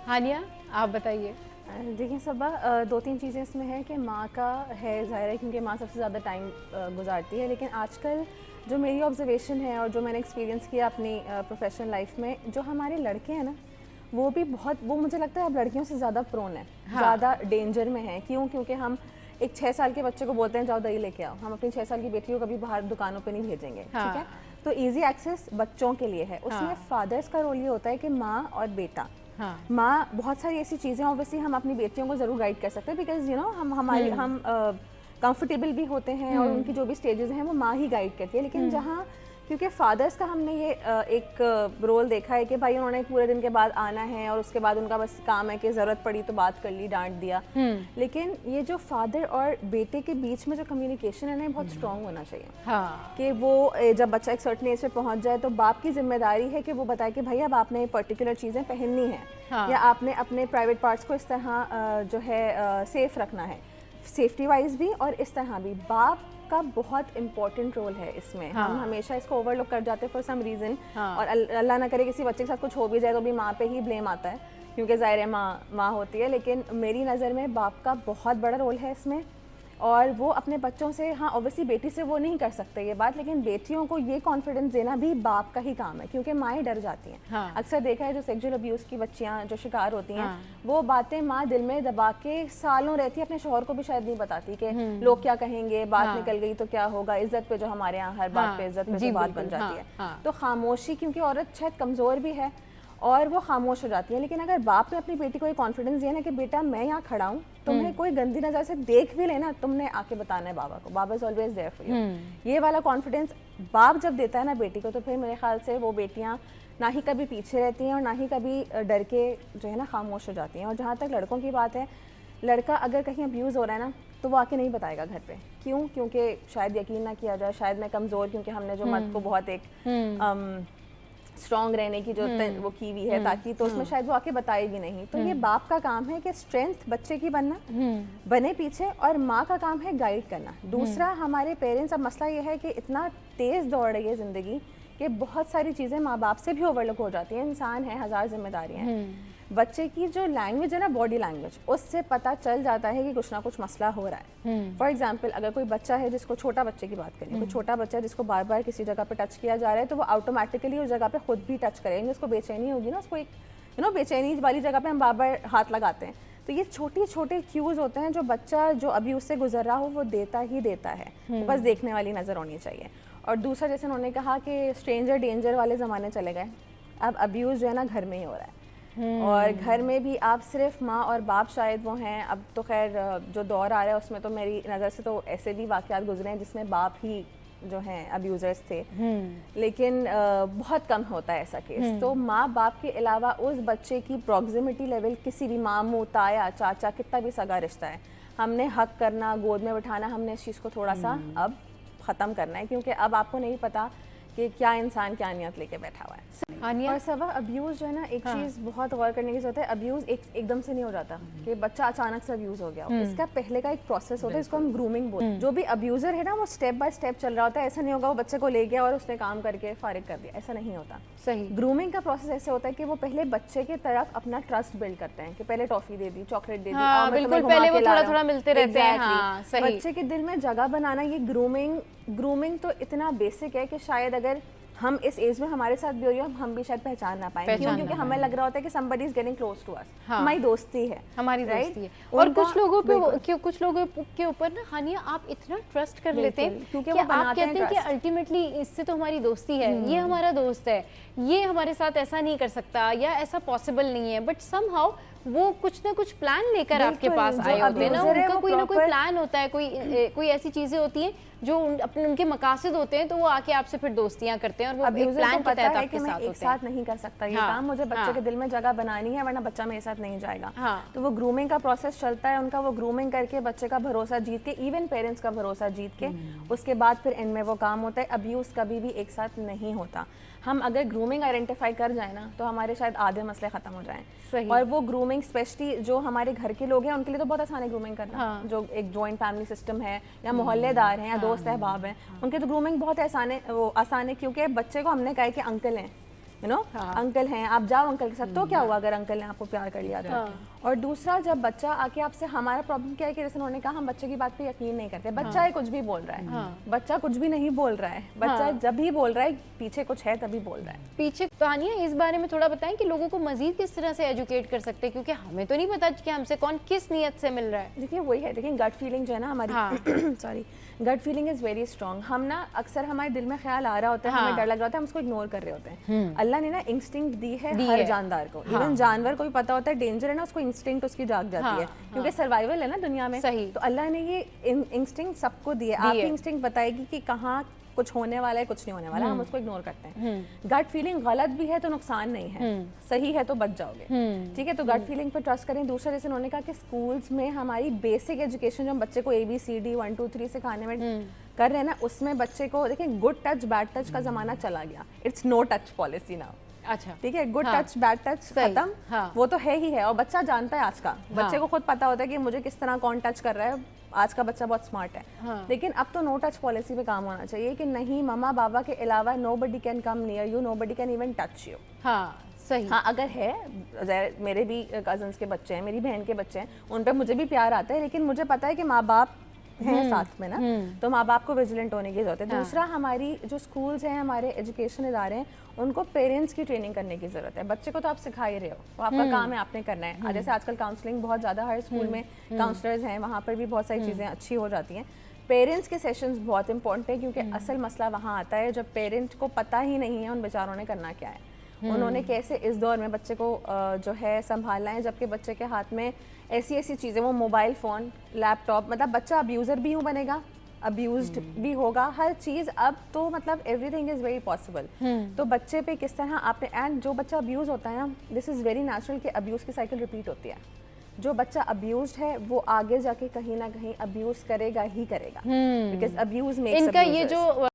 हानिया, आप बताइए। देखिए सबा, दो तीन चीज़ें इसमें हैं कि माँ का है, ज़ाहिर है क्योंकि माँ सबसे ज़्यादा टाइम गुजारती है, लेकिन आजकल जो मेरी ऑब्जर्वेशन है और जो मैंने एक्सपीरियंस किया अपनी प्रोफेशनल लाइफ में, जो हमारे लड़के हैं ना वो भी बहुत, वो मुझे लगता है अब लड़कियों से ज़्यादा प्रोन है, ज़्यादा डेंजर में है। क्यों? क्योंकि हम एक 6 साल के बच्चे को बोलते हैं जाओ दही लेके आओ, हम अपनी 6 साल की बेटी को कभी बाहर दुकानों पे नहीं भेजेंगे। ठीक है, तो इजी एक्सेस बच्चों के लिए है। उसमें फादर्स का रोल ये होता है कि माँ और बेटा, माँ बहुत सारी ऐसी चीज़ें ऑब्वियसली हम अपनी बेटियों को ज़रूर गाइड कर सकते हैं, बिकॉज यू नो हम कंफर्टेबल भी होते हैं और उनकी जो भी स्टेजेस हैं वो माँ ही गाइड करती है। लेकिन जहाँ, क्योंकि फादर्स का हमने ये एक रोल देखा है कि भाई उन्होंने पूरे दिन के बाद आना है और उसके बाद उनका बस काम है कि ज़रूरत पड़ी तो बात कर ली, डांट दिया। लेकिन ये जो फादर और बेटे के बीच में जो कम्युनिकेशन है ना, बहुत स्ट्रांग होना चाहिए। कि वो जब बच्चा एक सर्टेन एज पे पहुंच जाए तो बाप की जिम्मेदारी है कि वो बताए कि भाई अब आपने पर्टिकुलर चीज़ें पहननी है, या आपने अपने प्राइवेट पार्ट्स को इस तरह जो है सेफ रखना है, सेफ्टी वाइज भी और इस तरह भी। बाप का बहुत इंपॉर्टेंट रोल है इसमें। हम हमेशा इसको ओवरलुक कर जाते हैं फॉर सम रीज़न, और अल्लाह ना करे किसी बच्चे के साथ कुछ हो भी जाए तो भी माँ पे ही ब्लेम आता है, क्योंकि ज़ाहिर है माँ होती है। लेकिन मेरी नज़र में बाप का बहुत बड़ा रोल है इसमें, और वो अपने बच्चों से, हाँ ऑब्वियसली बेटी से वो नहीं कर सकते ये बात, लेकिन बेटियों को ये कॉन्फिडेंस देना भी बाप का ही काम है, क्योंकि माएँ डर जाती हैं। अक्सर देखा है जो सेक्सुअल अब्यूज़ की बच्चियाँ जो शिकार होती हैं, वो बातें माँ दिल में दबा के सालों रहती है, अपने शौहर को भी शायद नहीं बताती कि लोग क्या कहेंगे, बात निकल गई तो क्या होगा, इज्जत पे जो हमारे यहाँ हर बात पे इज्जत पे जो बात बन जाती है। तो खामोशी, क्योंकि औरत शायद कमज़ोर भी है और वो खामोश हो जाती है। लेकिन अगर बाप ने अपनी बेटी को ये कॉन्फिडेंस दिया ना कि बेटा मैं यहाँ खड़ा हूँ, तुम्हें कोई गंदी नज़र से देख भी लेना, तुमने आके बताना है बाबा को, baba is always there for you. ये वाला कॉन्फिडेंस बाप जब देता है ना बेटी को, तो फिर मेरे ख्याल से वो बेटियाँ ना ही कभी पीछे रहती हैं और ना ही कभी डर के जो है ना खामोश हो जाती हैं। और जहाँ तक लड़कों की बात है, लड़का अगर कहीं अब्यूज़ हो रहा है ना तो वो आके नहीं बताएगा घर पे। क्यों? क्योंकि शायद यकीन ना किया जाए, शायद मैं कमज़ोर, क्योंकि हमने जो मर्द को बहुत एक स्ट्रॉन्ग रहने की जो वो की हुई है ताकि, तो उसमें शायद वो आके बताए भी नहीं। तो ये बाप का काम है कि स्ट्रेंथ बच्चे की बनना, बने पीछे, और माँ का काम है गाइड करना। दूसरा, हमारे पेरेंट्स, अब मसला ये है कि इतना तेज़ दौड़ रही है ज़िंदगी कि बहुत सारी चीज़ें माँ बाप से भी ओवरलुक हो जाती हैं। इंसान है, हज़ार जिम्मेदारियाँ हैं। बच्चे की जो लैंग्वेज है ना, बॉडी लैंग्वेज, उससे पता चल जाता है कि कुछ ना कुछ मसला हो रहा है। फॉर एग्जांपल, अगर कोई बच्चा है जिसको, छोटा बच्चे की बात करें, कोई छोटा बच्चा जिसको बार बार किसी जगह पे टच किया जा रहा है, तो वो ऑटोमेटिकली उस जगह पे खुद भी टच करेंगे। उसको बेचैनी होगी ना, उसको एक बेचैनी वाली जगह पे हम बार बार हाथ लगाते हैं। तो ये छोटे छोटे क्यूज होते हैं जो बच्चा जो अब्यूज़ से गुजर रहा हो वो देता ही देता है। तो बस देखने वाली नज़र होनी चाहिए। और दूसरा, जैसे उन्होंने कहा कि स्ट्रेंजर डेंजर वाले ज़माने चले गए, अब अब्यूज़ जो है ना घर में ही हो रहा है। और घर में भी आप सिर्फ माँ और बाप शायद वो हैं। अब तो खैर जो दौर आ रहा है उसमें तो मेरी नज़र से तो ऐसे भी वाक़यात गुजरे हैं जिसमें बाप ही जो हैं अब्यूज़र्स थे, लेकिन बहुत कम होता है ऐसा केस। तो माँ बाप के अलावा उस बच्चे की प्रॉक्सिमिटी लेवल, किसी भी मामू, ताया, चाचा, कितना भी सगा रिश्ता है, हमने हक करना, गोद में बिठाना, हमने इस चीज़ को थोड़ा सा अब ख़त्म करना है, क्योंकि अब आपको नहीं पता कि क्या इंसान क्या नियत लेके बैठा हुआ है। और सब अब्यूज़ जो है ना, एक चीज़ बहुत गौर करने की जरूरत है, अब्यूज़ एकदम से नहीं हो जाता कि बच्चा अचानक से अब्यूज़ हो गया। इसका पहले का एक प्रोसेस होता है, इसको हम ग्रूमिंग बोलते हैं। जो भी अब्यूज़र है ना, वो स्टेप बाय स्टेप चल रहा होता है। ऐसा नहीं होगा वो बच्चे को ले गया और उसने काम करके फारिग कर दिया, ऐसा नहीं होता। सही। ग्रूमिंग का प्रोसेस ऐसे होता है कि वो पहले बच्चे के तरफ अपना ट्रस्ट बिल्ड करते हैं कि पहले टॉफी दे दी, चॉकलेट दे दी, बिल्कुल, पहले वो थोड़ा थोड़ा मिलते रहते हैं। बच्चे के दिल में जगह बनाना, ये ग्रूमिंग तो इतना बेसिक है कि शायद अगर हम इस एज में हमारे साथ भी हो रही हो, हम भी शायद पहचान ना पाएंगे। क्यों? क्योंकि हमें लग रहा होता है कि somebody is getting close to us, हमारी दोस्ती है, हमारी दोस्ती है। और कुछ लोगों के ऊपर ना हानिया आप इतना ट्रस्ट कर लेते हैं क्योंकि वो आप कहते हैं कि अल्टीमेटली इससे तो हमारी दोस्ती है, ये हमारा दोस्त है, ये हमारे साथ ऐसा नहीं कर सकता या ऐसा पॉसिबल नहीं है, बट समहाउ वो कुछ ना कुछ प्लान लेकर आपके पास आए होते हैं ना, उनका कोई ना कोई प्लान होता है, कोई ऐसी चीजें होती हैं जो उनके मकासद होते हैं, तो वो आके आपसे फिर दोस्तियां करते हैं और वो एक प्लान के तहत आपके साथ होते हैं। एक साथ नहीं कर सकता ये काम, मुझे बच्चे के दिल में जगह बनानी है, वरना बच्चा मेरे साथ नहीं जाएगा। तो वो ग्रूमिंग का प्रोसेस चलता है उनका, वो ग्रूमिंग करके बच्चे का भरोसा जीत के, इवन पेरेंट्स का भरोसा जीत के, उसके बाद फिर एंड में वो काम होता है। अब्यूज़ कभी भी एक साथ नहीं होता। हम अगर ग्रूमिंग आइडेंटिफाई कर जाए ना तो हमारे शायद आधे मसले ख़त्म हो जाएं। और वो ग्रूमिंग स्पेशली जो हमारे घर के लोग हैं उनके लिए तो बहुत आसान है ग्रूमिंग करना। जो एक जॉइंट फैमिली सिस्टम है या मोहल्लेदार हैं या दोस्त अहबाब हैं, उनके तो ग्रूमिंग बहुत आसान है, क्योंकि बच्चे को हमने कहा कि अंकल हैं, यू नो, अंकल हैं, आप जाओ अंकल के साथ, तो क्या हुआ अगर अंकल ने आपको प्यार कर लिया तो। और दूसरा, जब बच्चा आके आपसे, हमारा प्रॉब्लम क्या है कि जैसे उन्होंने कहा, हम बच्चे की बात पे यकीन नहीं करते। बच्चा है कुछ भी बोल रहा है, बच्चा कुछ भी नहीं बोल रहा है, बच्चा जब भी बोल रहा है पीछे कुछ है तभी बोल रहा है। पीछे कहानियाँ, इस बारे में थोड़ा बताएं कि लोगों को मजीद किस तरह से एजुकेट कर सकते हैं, क्योंकि हमें तो नहीं पता कि हमसे कौन किस नीयत से मिल रहा है। देखिए वही है, देखिए गट फीलिंग जो है ना हमारी, sorry, gut feeling is very strong. हम ना अक्सर हमारे दिल में ख्याल आ रहा होता है, हमें डर लग रहा होता है, हम उसको इग्नोर कर रहे होते हैं। अल्लाह ने ना इंस्टिंक्ट दी है हर जानदार को। इवन जानवर को भी पता होता है डेंजर है ना, उसको इंस्टिंक्ट उसकी जाग जाती है, क्योंकि सर्वाइवल है ना दुनिया में। तो अल्लाह ने ये इंस्टिंक्ट सबको दिए। आपकी इंस्टिंक्ट बताएगी कि कहाँ कुछ होने वाला है, कुछ नहीं होने वाला, हम उसको इग्नोर करते हैं। गट फीलिंग गलत भी है तो नुकसान नहीं है, सही है तो बच जाओगे, ठीक है। तो गट फीलिंग पर ट्रस्ट करें। दूसरा, जैसे उन्होंने कहा कि स्कूल्स में हमारी बेसिक एजुकेशन जो हम बच्चे को ABCD 1 2 3 सिखाने में कर रहे हैं ना, उसमें बच्चे को, देखिए गुड टच बैड टच का जमाना चला गया, it's no touch policy now. अच्छा, ठीक है, गुड टच बैड टच खत्म, वो तो है ही है। और बच्चा जानता है, आज का बच्चे को खुद पता होता है कि मुझे किस तरह कौन टच कर रहा है। आज का बच्चा बहुत स्मार्ट है। लेकिन अब तो नो टच पॉलिसी पे काम होना चाहिए कि नहीं, मम्मा बाबा के अलावा nobody can come near you, nobody can even touch you. सही। हाँ, अगर है, मेरे भी कजन्स के बच्चे हैं, मेरी बहन के बच्चे हैं, उन पे मुझे भी प्यार आता है, लेकिन मुझे पता है कि माँ बाप हैं साथ में ना, तो माँ बाप को विजिलेंट होने की जरूरत है। दूसरा, हमारी जो स्कूल्स हैं, हमारे एजुकेशन इदारे हैं, उनको पेरेंट्स की ट्रेनिंग करने की जरूरत है। बच्चे को तो आप सिखा ही रहे हो, वो आपका काम है, आपने करना है। जैसे आजकल काउंसलिंग बहुत ज़्यादा, हर स्कूल में काउंसलर्स हैं, वहाँ पर भी बहुत सारी चीज़ें अच्छी हो जाती हैं। पेरेंट्स के सेशंस बहुत इंपॉर्टेंट है, क्योंकि असल मसला वहाँ आता है जब पेरेंट्स को पता ही नहीं है उन बेचारों ने करना क्या है, उन्होंने कैसे इस दौर में बच्चे को जो है संभालना है, जबकि बच्चे के हाथ में ऐसी ऐसी चीज़ें, वो मोबाइल फ़ोन, लैपटॉप, मतलब बच्चा अब्यूज़र भी यूँ बनेगा, अब्यूज्ड भी होगा, हर चीज़। अब तो मतलब एवरीथिंग इज़ वेरी पॉसिबल। तो बच्चे पे किस तरह आपने, एंड जो बच्चा अब्यूज़ होता है ना, दिस इज़ वेरी नेचुरल कि अब्यूज़ की साइकिल रिपीट होती है। जो बच्चा अब्यूज्ड है वो आगे जाके कहीं ना कहीं अब्यूज़ करेगा ही करेगा, बिकॉज अब्यूज़ मेक्स इनका ये जो